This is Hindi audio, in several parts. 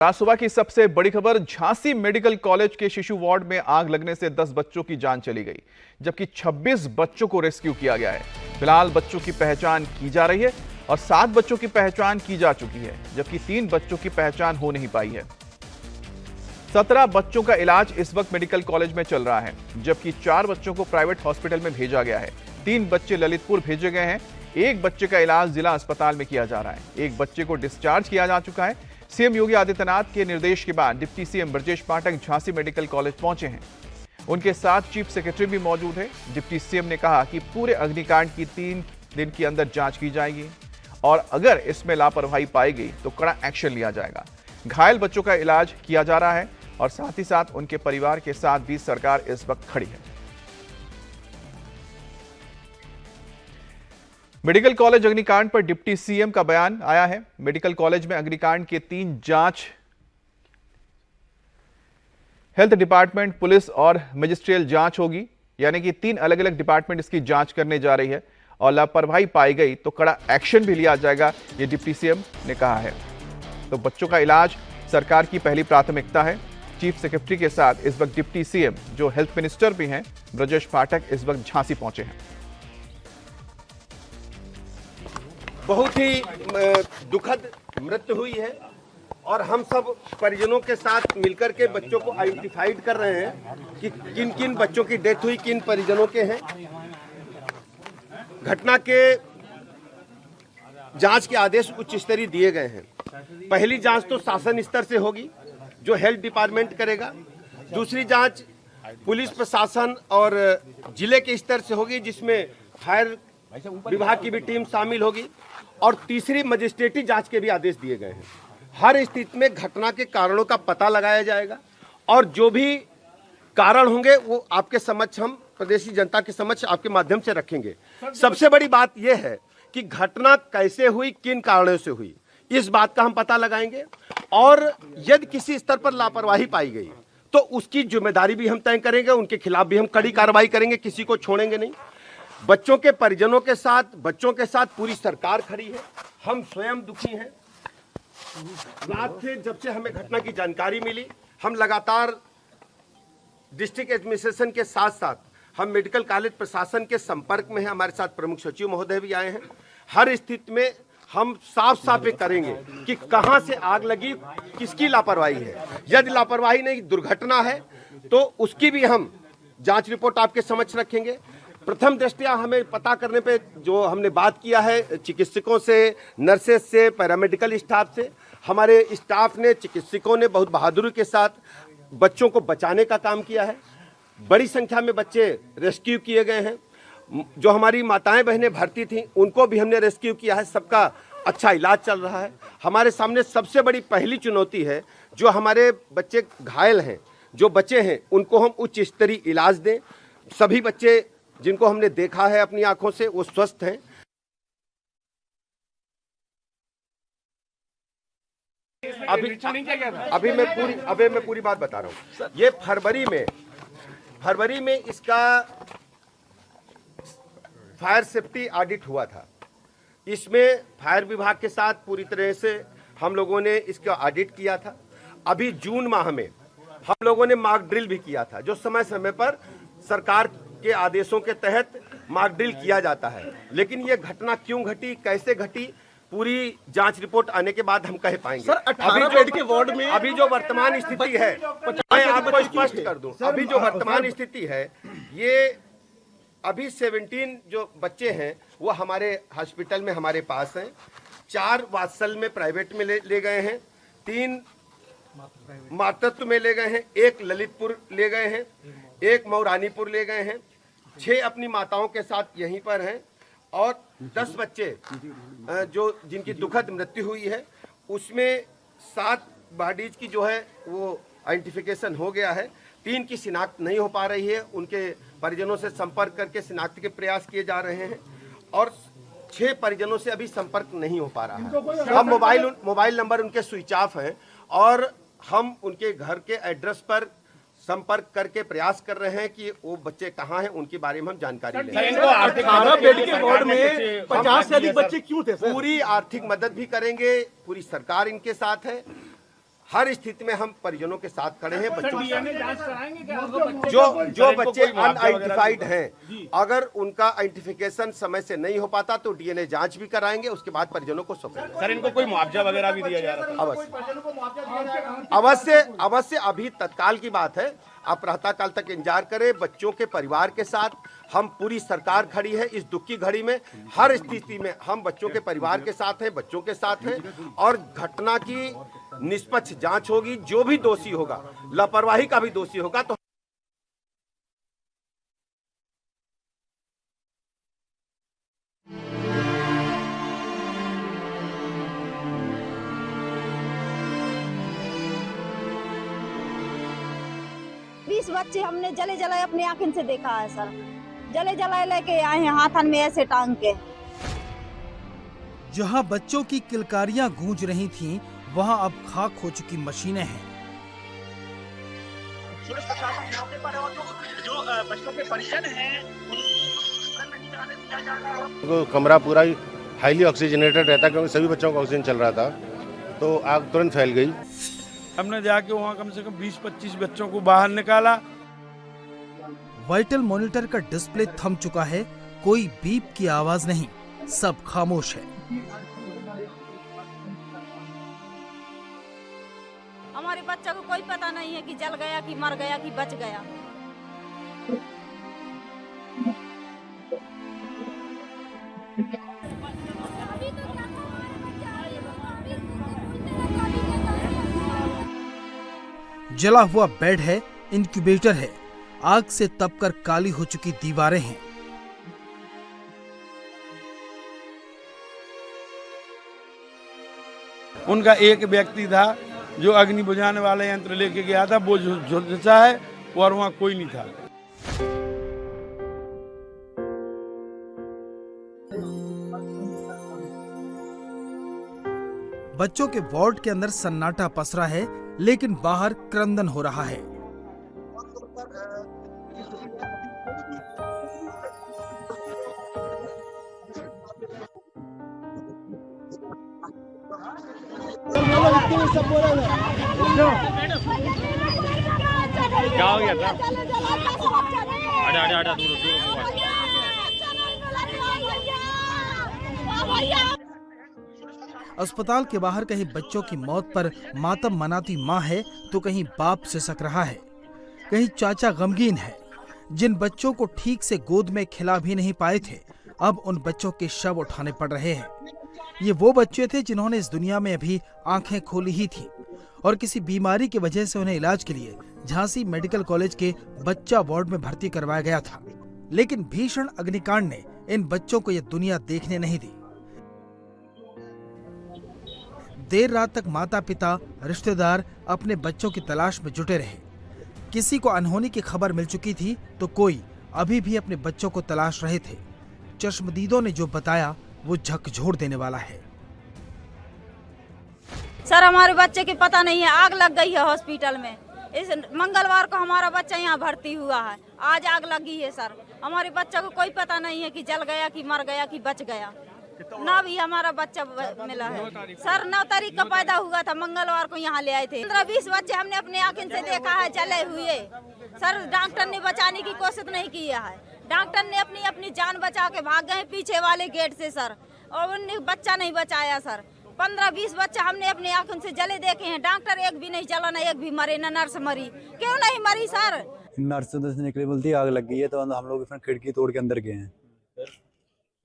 आज सुबह की सबसे बड़ी खबर, झांसी मेडिकल कॉलेज के शिशु वार्ड में आग लगने से 10 बच्चों की जान चली गई, जबकि 26 बच्चों को रेस्क्यू किया गया है। फिलहाल बच्चों की पहचान की जा रही है और 7 बच्चों की पहचान की जा चुकी है, जबकि 3 बच्चों की पहचान हो नहीं पाई है। 17 बच्चों का इलाज इस वक्त मेडिकल कॉलेज में चल रहा है, जबकि 4 बच्चों को प्राइवेट हॉस्पिटल में भेजा गया है। 3 बच्चे ललितपुर भेजे गए हैं। एक बच्चे का इलाज जिला अस्पताल में किया जा रहा है। एक बच्चे को डिस्चार्ज किया जा चुका है। सीएम योगी आदित्यनाथ के निर्देश के बाद deputy CM Brajesh Pathak Jhansi medical college पहुंचे हैं। उनके साथ चीफ सेक्रेटरी भी मौजूद है। डिप्टी सीएम ने कहा कि पूरे अग्निकांड की 3 दिन के अंदर जांच की जाएगी और अगर इसमें लापरवाही पाई गई तो कड़ा एक्शन लिया जाएगा। घायल बच्चों का इलाज किया जा रहा है और साथ ही साथ उनके परिवार के साथ भी सरकार इस वक्त खड़ी है। मेडिकल कॉलेज अग्निकांड पर डिप्टी सीएम का बयान आया है। मेडिकल कॉलेज में अग्निकांड के 3 जांच हेल्थ डिपार्टमेंट, पुलिस और मजिस्ट्रियल जांच होगी, यानी कि 3 अलग अलग डिपार्टमेंट इसकी जांच करने जा रही है और लापरवाही पाई गई तो कड़ा एक्शन भी लिया जाएगा, ये डिप्टी सीएम ने कहा है। तो बच्चों का इलाज सरकार की पहली प्राथमिकता है। चीफ सेक्रेटरी के साथ इस वक्त डिप्टी सीएम, जो हेल्थ मिनिस्टर भी हैं, ब्रजेश पाठक, इस वक्त झांसी पहुंचे हैं। बहुत ही दुखद मृत्यु हुई है और हम सब परिजनों के साथ मिलकर के बच्चों को आइडेंटिफाइड कर रहे हैं कि किन किन बच्चों की डेथ हुई, किन परिजनों के हैं। घटना के जांच के आदेश उच्च स्तरीय दिए गए हैं। पहली जांच तो शासन स्तर से होगी, जो हेल्थ डिपार्टमेंट करेगा। दूसरी जांच पुलिस प्रशासन और जिले के स्तर से होगी, जिसमें फायर विभाग की भी टीम शामिल होगी। और तीसरी मजिस्ट्रेटी जांच के भी आदेश दिए गए हैं। हर स्थिति में घटना के कारणों का पता लगाया जाएगा और जो भी कारण होंगे वो आपके समक्ष, हम प्रदेशी जनता के समक्ष आपके माध्यम से रखेंगे। सबसे बड़ी बात यह है कि घटना कैसे हुई, किन कारणों से हुई, इस बात का हम पता लगाएंगे और यदि किसी स्तर पर लापरवाही पाई गई तो उसकी जिम्मेदारी भी हम तय करेंगे। उनके खिलाफ भी हम कड़ी कार्रवाई करेंगे, किसी को छोड़ेंगे नहीं। बच्चों के परिजनों के साथ, बच्चों के साथ पूरी सरकार खड़ी है। हम स्वयं दुखी हैं। रात से जब से हमें घटना की जानकारी मिली, हम लगातार डिस्ट्रिक्ट एडमिनिस्ट्रेशन के साथ साथ हम मेडिकल कॉलेज प्रशासन के संपर्क में हैं। हमारे साथ प्रमुख सचिव महोदय भी आए हैं। हर स्थिति में हम साफ साफ ये करेंगे कि कहां से आग लगी, किसकी लापरवाही है। यदि लापरवाही नहीं, दुर्घटना है, तो उसकी भी हम जांच रिपोर्ट आपके समक्ष रखेंगे। प्रथम दृष्टया हमें पता करने पे जो हमने बात किया है चिकित्सकों से, नर्सेस से, पैरामेडिकल स्टाफ से, हमारे स्टाफ ने, चिकित्सकों ने बहुत बहादुरी के साथ बच्चों को बचाने का काम किया है। बड़ी संख्या में बच्चे रेस्क्यू किए गए हैं। जो हमारी माताएं बहनें भर्ती थीं उनको भी हमने रेस्क्यू किया है। सबका अच्छा इलाज चल रहा है। हमारे सामने सबसे बड़ी पहली चुनौती है, जो हमारे बच्चे घायल हैं, जो बच्चे हैं, उनको हम उच्च स्तरीय इलाज दें। सभी बच्चे जिनको हमने देखा है अपनी आंखों से, वो स्वस्थ हैं। अभी मैं पूरी बात बता रहा हूँ। ये फरवरी में इसका फायर सेफ्टी ऑडिट हुआ था। इसमें फायर विभाग के साथ पूरी तरह से हम लोगों ने इसका ऑडिट किया था। अभी जून माह में हम लोगों ने मॉक ड्रिल भी किया था, जो समय समय पर सरकार के आदेशों के तहत मॉक ड्रिल किया जाता है। लेकिन ये घटना क्यों घटी, कैसे घटी, पूरी जांच रिपोर्ट आने के बाद हम कह पाएंगे। सर, 18 बेड के वार्ड में अभी जो वर्तमान स्थिति है, मैं आपको स्पष्ट कर दूं, अभी जो वर्तमान स्थिति है, ये अभी 17 जो बच्चे हैं वो हमारे हॉस्पिटल में हमारे पास हैं। 4 वात्सल में प्राइवेट में ले गए हैं, 3 मातृत्व में ले गए हैं, 1 ललितपुर ले गए हैं, 1 मऊरानीपुर ले गए हैं, 6 अपनी माताओं के साथ यहीं पर हैं और 10 बच्चे जो जिनकी दुखद मृत्यु हुई है, उसमें 7 बॉडीज की जो है वो आइडेंटिफिकेशन हो गया है। 3 की शिनाख्त नहीं हो पा रही है। उनके परिजनों से संपर्क करके शिनाख्त के प्रयास किए जा रहे हैं और 6 परिजनों से अभी संपर्क नहीं हो पा रहा है। हम मोबाइल नंबर उनके स्विच ऑफ हैं और हम उनके घर के एड्रेस पर संपर्क करके प्रयास कर रहे हैं कि वो बच्चे कहाँ हैं, उनके बारे में हम जानकारी लें। 18 बेड के वार्ड में 50 से अधिक बच्चे क्यों थे? पूरी आर्थिक मदद भी करेंगे, पूरी सरकार इनके साथ है। हर स्थिति में हम परिजनों के साथ खड़े हैं। बच्चों के साथ जांच कराएंगे क्या बच्चे जो बच्चे अनआइडेंटिफाइड हैं, अगर उनका आइडेंटिफिकेशन समय से नहीं हो पाता तो डीएनए जांच भी कराएंगे, उसके बाद परिजनों को सौंपेंगे। सर, इनको कोई मुआवजा वगैरह भी दिया जा रहा था? अवश्य अभी तत्काल की बात है, आप प्रातःकाल तक इंतजार करें। बच्चों के परिवार के साथ हम पूरी सरकार खड़ी है इस दुख की घड़ी में। हर स्थिति में हम बच्चों के परिवार के साथ हैं, बच्चों के साथ हैं, और घटना की निष्पक्ष जांच होगी। जो भी दोषी होगा, लापरवाही का भी दोषी होगा तो बच्चे हमने जले जलाए अपनी आंखों से देखा है सर। जले जलाए लेके आए हैं हाथन में ऐसे टांग के। जहां बच्चों की किलकारियां गूंज रही थीं, वहां अब खाक हो चुकी मशीनें हैं। पुलिस प्रशासन मौके पर और जो बच्चों के परिजन हैं उनको कमरा पूरा ही हाईली ऑक्सीजनेटेड रहता, क्योंकि सभी बच्चों का ऑक्सीजन चल रहा था, तो आग तुरंत फैल गई। हमने जाके वहाँ कम से कम 20-25 बच्चों को बाहर निकाला। वाइटल मॉनिटर का डिस्प्ले थम चुका है, कोई बीप की आवाज नहीं, सब खामोश है। हमारे बच्चा को कोई पता नहीं है कि जल गया कि मर गया कि बच गया। जला हुआ बेड है, इंक्यूबेटर है, आग से तपकर काली हो चुकी दीवारें हैं। उनका एक व्यक्ति था जो अग्नि बुझाने वाला यंत्र लेके गया था, वो झुलसा है और वहाँ कोई नहीं था। बच्चों के वार्ड के अंदर सन्नाटा पसरा है, लेकिन बाहर क्रंदन हो रहा है। क्या हो गया था? आजा दूर अस्पताल के बाहर कहीं बच्चों की मौत पर मातम मनाती मां है, तो कहीं बाप सिसक रहा है, कहीं चाचा गमगीन है। जिन बच्चों को ठीक से गोद में खिला भी नहीं पाए थे, अब उन बच्चों के शव उठाने पड़ रहे हैं। ये वो बच्चे थे जिन्होंने इस दुनिया में अभी आंखें खोली ही थी, और किसी बीमारी की वजह से उन्हें इलाज के लिए झांसी मेडिकल कॉलेज के बच्चा वार्ड में भर्ती करवाया गया था। लेकिन भीषण अग्निकांड ने इन बच्चों को यह दुनिया देखने नहीं दी। देर रात तक माता पिता, रिश्तेदार अपने बच्चों की तलाश में जुटे रहे। किसी को अनहोनी की खबर मिल चुकी थी, तो कोई अभी भी अपने बच्चों को तलाश रहे थे। चश्मदीदों ने जो बताया वो झकझोर देने वाला है। सर, हमारे बच्चे की पता नहीं है, आग लग गई है हॉस्पिटल में। इस मंगलवार को हमारा बच्चा यहाँ भर्ती हुआ है, आज आग लगी है सर। हमारे बच्चा को कोई पता नहीं है कि जल गया कि मर गया कि बच गया। ना भी हमारा बच्चा मिला है सर। 9 तारीख का पैदा हुआ था, मंगलवार को यहाँ ले आए थे। 15-20 बच्चे हमने अपने आंखों से देखा है जले हुए। सर, डॉक्टर ने बचाने की कोशिश नहीं की है। डॉक्टर ने अपनी जान बचा के भाग गए पीछे वाले गेट से सर, और उन्होंने बच्चा नहीं बचाया सर। 15-20 बच्चा हमने अपने आंखों से जले देखे हैं। डॉक्टर एक भी नहीं चला, ना एक भी मरे, ना नर्स मरी। क्यों नहीं मरी सर? नर्स तो से निकली, बोलती आग लग गई है, तो हम लोग फिर खिड़की तोड़ के अंदर गए हैं।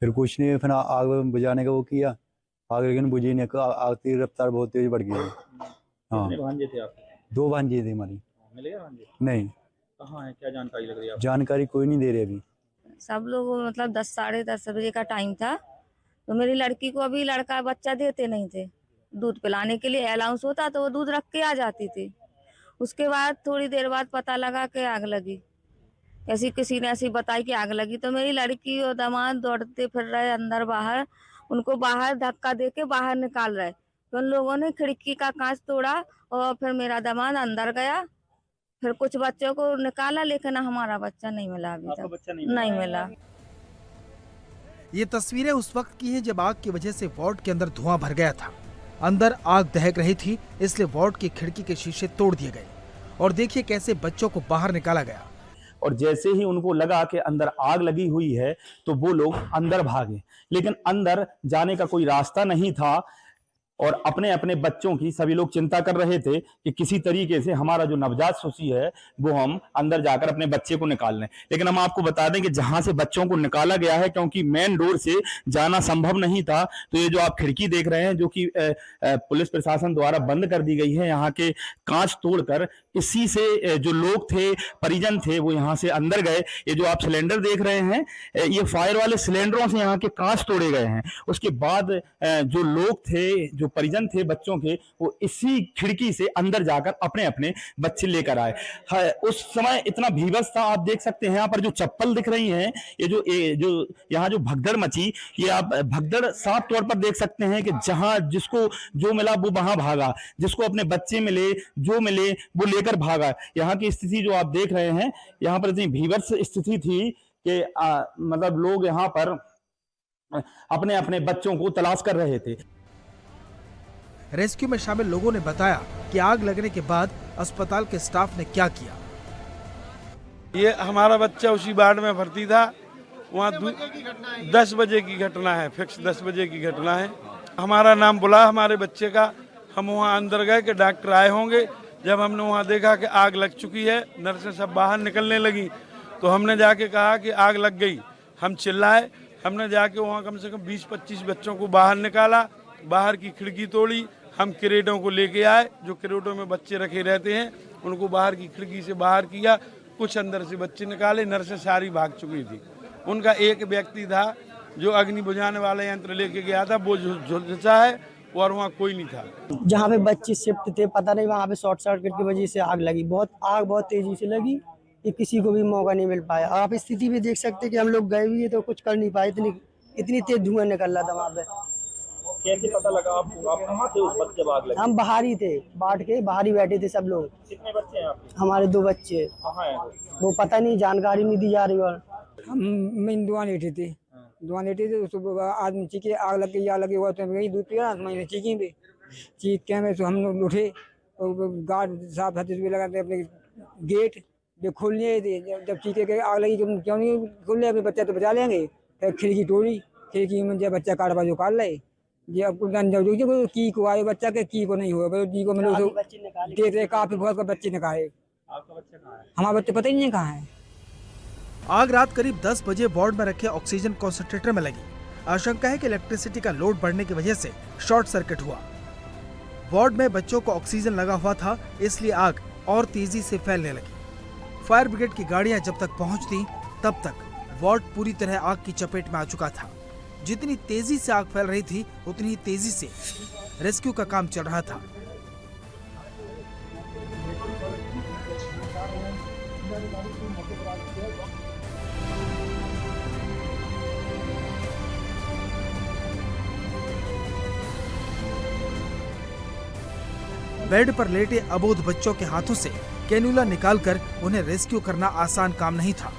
फिर कुछ नहीं, फिर आग बुझाने का वो किया, आग लेकिन बुझी नहीं। आग की रफ्तार बहुत तेज बढ़ गई है। हाँ, भांजे थे आप? 2 भांजे थे हमारी। मिल गया भांजे? नहीं। कहाँ है, क्या जानकारी लग रही है? जानकारी कोई नहीं दे रहे अभी। सब लोग मतलब 10 साढ़े 10 बजे का टाइम था, तो मेरी लड़की को अभी लड़का बच्चा देते नहीं थे। दूध पिलाने के लिए अलाउंस होता तो वो दूध रख के आ जाती थी। उसके बाद थोड़ी देर बाद पता लगा कि आग लगी। ऐसी किसी ने ऐसी बताई कि आग लगी, तो मेरी लड़की और दामाद दौड़ते फिर रहे अंदर बाहर, उनको बाहर धक्का दे के बाहर निकाल रहे। तो उन लोगों ने खिड़की का कांच तोड़ा और फिर मेरा दामाद अंदर गया। फिर कुछ बच्चों को निकाला, लेकिन हमारा बच्चा नहीं मिला अभी तक। बच्चा नहीं मिला। ये तस्वीरें उस वक्त की हैं जब आग की वजह से वार्ड के अंदर धुआं भर गया था। अंदर आग दहक रही थी, इसलिए वार्ड की खिड़की के शीशे तोड़ दिए गए और देखिए कैसे बच्चों को बाहर निकाला गया। और जैसे ही उनको लगा कि अंदर आग लगी हुई है तो वो लोग अंदर भागे, लेकिन अंदर जाने का कोई रास्ता नहीं था और अपने अपने बच्चों की सभी लोग चिंता कर रहे थे कि किसी तरीके से हमारा जो नवजात शिशु है वो हम अंदर जाकर अपने बच्चे को निकाल लें। लेकिन हम आपको बता दें कि जहां से बच्चों को निकाला गया है, क्योंकि मेन डोर से जाना संभव नहीं था, तो ये जो आप खिड़की देख रहे हैं जो कि पुलिस प्रशासन द्वारा बंद कर दी गई है, यहाँ के कांच तोड़कर इसी से जो लोग थे, परिजन थे, वो यहाँ से अंदर गए। ये जो आप सिलेंडर देख रहे हैं, ये फायर वाले सिलेंडरों से यहाँ के कांच तोड़े गए हैं। उसके बाद जो लोग थे, जो परिजन थे बच्चों के, वो इसी खिड़की से अंदर जाकर अपने अपने बच्चे लेकर आए। उस समय इतना भीभत्स था, आप देख सकते हैं यहाँ पर जो चप्पल दिख रही हैं, ये जो यहाँ जो भगदड़ मची, ये आप भगदड़ साफ तौर पर देख सकते हैं कि जहां जिसको जो मिला वो वहां भागा, जिसको अपने बच्चे मिले, जो मिले वो लेकर भागा। यहाँ की स्थिति जो आप देख रहे हैं, यहाँ पर इतनी भीभत्स स्थिति थी कि मतलब लोग यहाँ पर अपने अपने बच्चों को तलाश कर रहे थे। रेस्क्यू में शामिल लोगों ने बताया कि आग लगने के बाद अस्पताल के स्टाफ ने क्या किया। ये हमारा बच्चा उसी वार्ड में भर्ती था, वहाँ 10 बजे की घटना है, फिक्स 10 बजे की घटना है। हमारा नाम बुला हमारे बच्चे का, हम वहाँ अंदर गए कि डॉक्टर आए होंगे। जब हमने वहाँ देखा कि आग लग चुकी है, नर्सें सब बाहर निकलने लगी, तो हमने जाके कहा कि आग लग गई। हम चिल्लाए, हमने जाके वहाँ कम से कम 20-25 बच्चों को बाहर निकाला, बाहर की खिड़की तोड़ी, हम क्रेटों को लेके आए, जो क्रेटों में बच्चे रखे रहते हैं उनको बाहर की खिड़की से बाहर किया, कुछ अंदर से बच्चे निकाले। नर्सें सारी भाग चुकी थी। उनका एक व्यक्ति था जो अग्नि बुझाने वाला यंत्र लेके गया था, वो झुलसा है और वहाँ कोई नहीं था। जहाँ पे बच्चे शिफ्ट थे, पता नहीं वहाँ पे शॉर्ट सर्किट की वजह से आग लगी। आग बहुत तेजी से लगी, ये किसी को भी मौका नहीं मिल पाया। आप स्थिति भी देख सकते कि हम लोग गए भी तो कुछ कर नहीं पाए, इतनी तेज धुआं निकल रहा था वहाँ पे। कैसे पता लगा आपको? आप कहाँ थे उस वक्त जब आग लगी? हम बाहर ही थे, बाट के बाहर ही बैठे थे सब लोग। कितने बच्चे हैं आपके? हमारे 2 बच्चे। कहाँ हैं वो पता नहीं, जानकारी नहीं दी जा रही। और हम दुआ लेटे थे, तो आदमी चीखे आग लग गई, आग लगी हुआ तो गई दूध पिया, मैंने चीखें भी चीख के में तो हम लोग उठे, तो गार्ड साहब हाथ भी लगाते अपने गेट जो खोलने थे। जब चीखे के आग लगी, क्यों नहीं खोलने, अपने बच्चा तो बचा लेंगे। फिर खिड़की तोड़ी, खिड़की में जब बच्चा काट बाजू काट ले, ये आपको की को आए बच्चा के की को नहीं हुआ, की को मैंने देते काफी बहुत बच्चे निकाले। आपका बच्चा कहाँ है? हमारा बच्चे पता ही नहीं कहाँ है। आग रात करीब 10 बजे वार्ड में रखे ऑक्सीजन कॉन्सेंट्रेटर में लगी। आशंका है कि इलेक्ट्रिसिटी का लोड बढ़ने की वजह से शॉर्ट सर्किट हुआ। वार्ड में बच्चों को ऑक्सीजन लगा हुआ था, इसलिए आग और तेजी से फैलने लगी। फायर ब्रिगेड की गाड़ियां जब तक पहुंचती तब तक वार्ड पूरी तरह आग की चपेट में आ चुका था। जितनी तेजी से आग फैल रही थी, उतनी ही तेजी से रेस्क्यू का काम चल रहा था। बेड पर लेटे अबोध बच्चों के हाथों से कैन्यूला निकालकर उन्हें रेस्क्यू करना आसान काम नहीं था।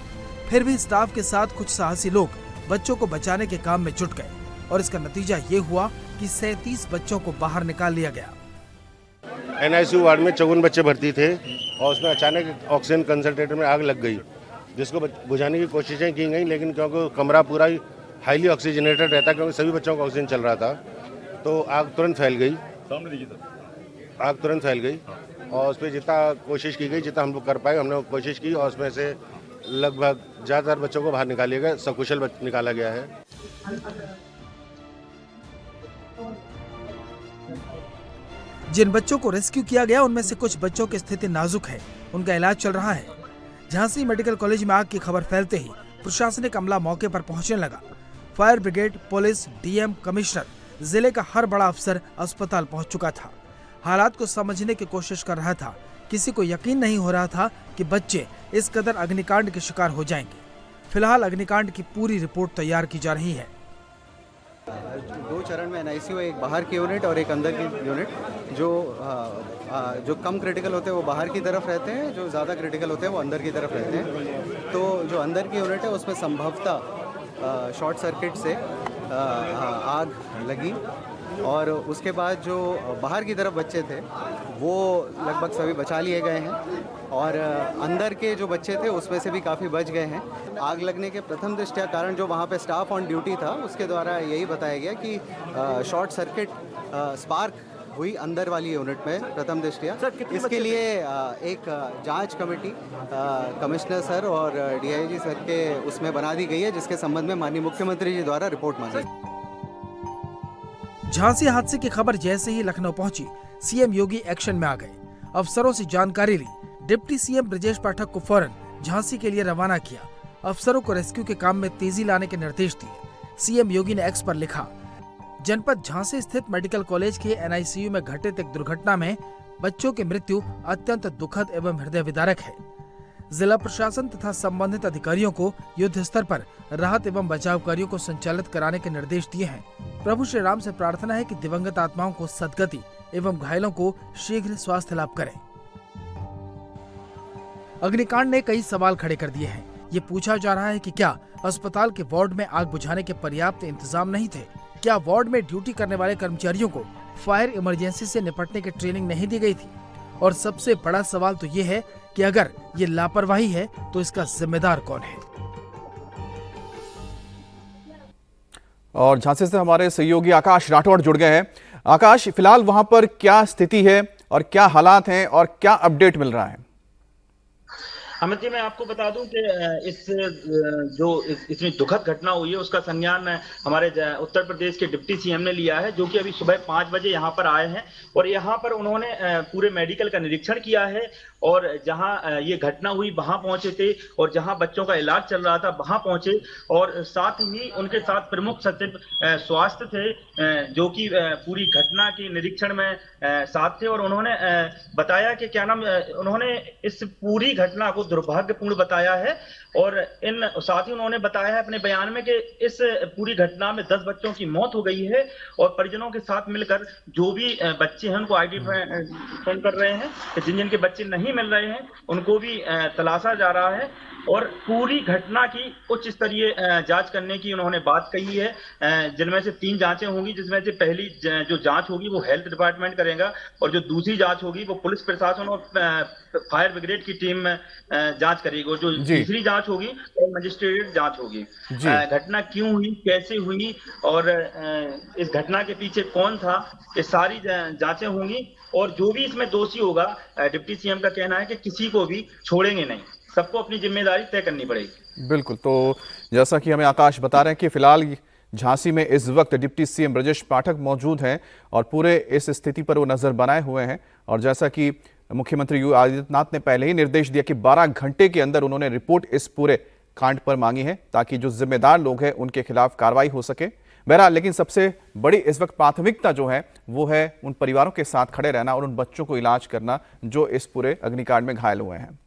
फिर भी स्टाफ के साथ कुछ साहसी लोग बच्चों को बचाने के काम में जुट गए और इसका नतीजा ये हुआ कि 37 बच्चों को बाहर निकाल लिया गया। NICU वार्ड में 54 बच्चे भर्ती थे और उसमें अचानक ऑक्सीजन कंसंट्रेटर में आग लग गई, जिसको बुझाने की कोशिशें की गई, लेकिन क्योंकि कमरा पूरा ही हाईली ऑक्सीजनेटेड रहता, क्योंकि सभी बच्चों को ऑक्सीजन चल रहा था, तो आग तुरंत फैल गई। आग तुरंत फैल गई और उस पर जितना कोशिश की गई, जितना हम लोग कर पाए, हमने कोशिश की और उसमें से लगभग ज़्यादातर बच्चों को बाहर निकालिया गया, सकुशल निकाला गया है। जिन बच्चों को रेस्क्यू किया गया उनमें से कुछ बच्चों की स्थिति नाजुक है, उनका इलाज चल रहा है। झांसी मेडिकल कॉलेज में आग की खबर फैलते ही प्रशासनिक अमला मौके पर पहुंचने लगा। Fire brigade, police, DM, commissioner, जिले का हर बड़ा अफसर अस्पताल पहुंच चुका था। हालात को समझने की कोशिश कर रहा था। किसी को यकीन नहीं हो रहा था कि बच्चे इस कदर अग्निकांड के शिकार हो जाएंगे। फिलहाल अग्निकांड की पूरी रिपोर्ट तैयार की जा रही है। 2 चरण में NICU, एक बाहर की यूनिट और एक अंदर की यूनिट। जो कम क्रिटिकल होते हैं वो बाहर की तरफ रहते हैं, जो ज़्यादा क्रिटिकल होते हैं वो अंदर की तरफ रहते हैं। तो जो अंदर की यूनिट है उसमें संभवतः शॉर्ट सर्किट से आग लगी और उसके बाद जो बाहर की तरफ बच्चे थे वो लगभग सभी बचा लिए गए हैं और अंदर के जो बच्चे थे उसमें से भी काफ़ी बच गए हैं। आग लगने के प्रथम दृष्टया कारण जो वहाँ पे स्टाफ ऑन ड्यूटी था उसके द्वारा यही बताया गया कि शॉर्ट सर्किट स्पार्क हुई अंदर वाली यूनिट में प्रथम दृष्टया। इसके लिए एक जांच कमेटी कमिश्नर सर और डीआईजी सर के उसमें बना दी गई है, जिसके संबंध में माननीय मुख्यमंत्री जी द्वारा रिपोर्ट मांगी। झांसी हादसे की खबर जैसे ही लखनऊ पहुंची, सीएम योगी एक्शन में आ गए। अफसरों से जानकारी ली। डिप्टी सीएम ब्रजेश पाठक को फौरन झांसी के लिए रवाना किया। अफसरों को रेस्क्यू के काम में तेजी लाने के निर्देश दिए। सीएम योगी ने एक्स पर लिखा, जनपद झांसी स्थित मेडिकल कॉलेज के एनआईसीयू में घटित एक दुर्घटना में बच्चों की मृत्यु अत्यंत दुखद एवं हृदय विदारक है। जिला प्रशासन तथा संबंधित अधिकारियों को युद्ध स्तर पर राहत एवं बचाव कार्यों को संचालित कराने के निर्देश दिए हैं। प्रभु श्री राम से प्रार्थना है कि दिवंगत आत्माओं को सद्गति एवं घायलों को शीघ्र स्वास्थ्य लाभ करें। अग्निकांड ने कई सवाल खड़े कर दिए हैं। ये पूछा जा रहा है कि क्या अस्पताल के वार्ड में आग बुझाने के पर्याप्त इंतजाम नहीं थे? क्या वार्ड में ड्यूटी करने वाले कर्मचारियों को फायर इमरजेंसी से निपटने की ट्रेनिंग नहीं दी गई थी? और सबसे बड़ा सवाल तो ये है कि अगर ये लापरवाही है तो इसका जिम्मेदार कौन है? और झांसी से हमारे सहयोगी आकाश राठौड़ जुड़ गए हैं। आकाश, फिलहाल वहां पर क्या स्थिति है और क्या हालात हैं और क्या अपडेट मिल रहा है? अमित जी, मैं आपको बता दूं कि इसमें दुखद घटना हुई है उसका संज्ञान हमारे उत्तर प्रदेश के डिप्टी सीएम ने लिया है, जो कि अभी सुबह 5 बजे यहाँ पर आए हैं और यहाँ पर उन्होंने पूरे मेडिकल का निरीक्षण किया है और जहाँ ये घटना हुई वहां पहुंचे थे और जहाँ बच्चों का इलाज चल रहा था वहां पहुंचे और साथ ही उनके साथ प्रमुख सचिव स्वास्थ्य थे, जो कि पूरी घटना के निरीक्षण में साथ थे और उन्होंने बताया कि उन्होंने इस पूरी घटना को दुर्भाग्यपूर्ण बताया है और साथ ही उन्होंने बताया है अपने बयान में कि इस पूरी घटना में 10 बच्चों की मौत हो गई है और परिजनों के साथ मिलकर जो भी बच्चे हैं उनको आइडेंटिफाई कर रहे हैं। जिन के बच्चे नहीं मिल रहे हैं उनको भी तलाशा जा रहा है और पूरी घटना की उच्च स्तरीय जांच करने की उन्होंने बात कही है, जिनमें से 3 जांचें होंगी, जिसमें से पहली जो जांच होगी वो हेल्थ डिपार्टमेंट करेगा और जो दूसरी जांच होगी वो पुलिस प्रशासन और फायर ब्रिगेड की टीम जांच करेगी और जो तीसरी जांच होगी वो मजिस्ट्रेट जांच होगी। घटना क्यों हुई, कैसे हुई और इस घटना के पीछे कौन था, ये सारी जांचें होंगी और जो भी इसमें दोषी होगा, डिप्टी सीएम का कहना है कि किसी को भी छोड़ेंगे नहीं, सबको अपनी जिम्मेदारी तय करनी पड़ेगी। बिल्कुल, तो जैसा कि हमें आकाश बता रहे हैं कि फिलहाल झांसी में इस वक्त डिप्टी सीएम ब्रजेश पाठक मौजूद हैं और पूरे इस स्थिति पर वो नजर बनाए हुए हैं और जैसा कि मुख्यमंत्री योगी आदित्यनाथ ने पहले ही निर्देश दिया कि 12 घंटे के अंदर उन्होंने रिपोर्ट इस पूरे कांड पर मांगी है ताकि जो जिम्मेदार लोग हैं उनके खिलाफ कार्रवाई हो सके। बहरहाल लेकिन सबसे बड़ी इस वक्त प्राथमिकता जो है वो है उन परिवारों के साथ खड़े रहना और उन बच्चों को इलाज करना जो इस पूरे अग्निकांड में घायल हुए हैं।